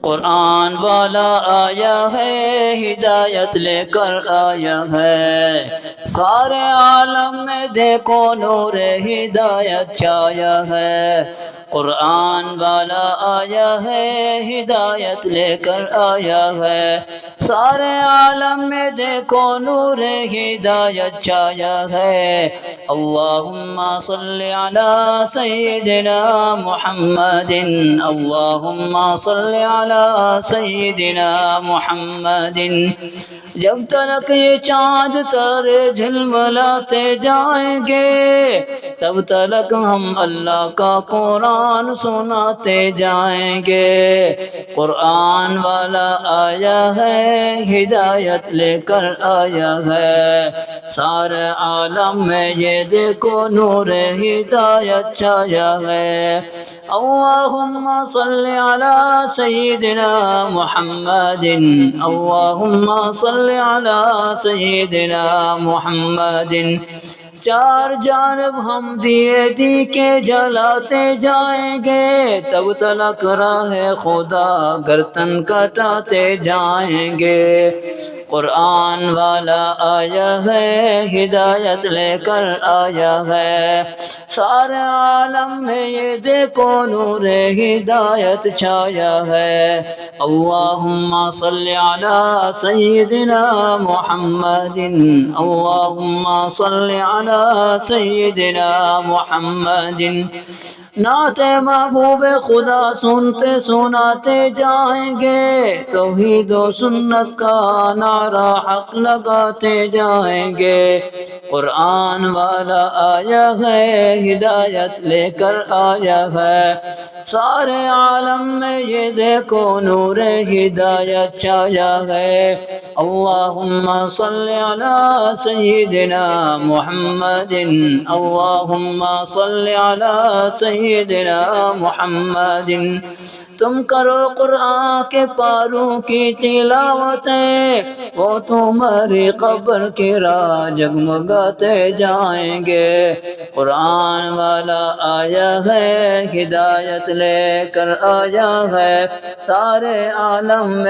قرآن والا آیا ہے، ہدایت لے کر آیا ہے، سارے عالم میں دیکھو نور ہدایت چھایا ہے۔ قرآن والا آیا ہے، ہدایت لے کر آیا ہے، سارے عالم میں دیکھو نور ہدایت چھایا ہے۔ اللہم صلی علی سیدنا محمد، اللہم صلی علی سیدنا محمد۔ جب تک یہ چاند تارے جھلملاتے جائیں گے، تب تک ہم اللہ کا قرآن سناتے جائیں گے۔ قرآن والا آیا ہے، ہدایت لے کر آیا ہے، سارے عالم میں یہ دیکھو نور ہدایت چھایا ہے۔ اللہم صلی علی سیدنا محمد، اللہم صلی علی سیدنا محمد۔ چار جانب ہم دیے دی کے جلاتے جائیں گے، تب تک راہ خدا گردن کٹاتے جائیں گے۔ قرآن والا آیا ہے، ہدایت لے کر آیا ہے، سارے عالم میں یہ دیکھو نور ہدایت چھایا ہے۔ اللہم صلی علی سیدنا محمد، اللہم صلی علی سیدنا محمد۔ نعت محبوب خدا سنتے سناتے جائیں گے، توحید و سنت کا نعرہ حق لگاتے جائیں گے۔ قرآن والا آیا ہے، ہدایت لے کر آیا ہے، سارے عالم میں یہ دیکھو نور ہدایت چھایا ہے۔ اللہم صلی علی سیدنا محمد، اللہم صلی علی سیدنا محمد۔ تم کرو قرآن کے پاروں کی تلاوتیں، وہ تمہاری قبر کی راہ جگمگاتے جائیں گے۔ قرآن والا آیا ہے، ہدایت لے کر آیا ہے، سارے عالم میں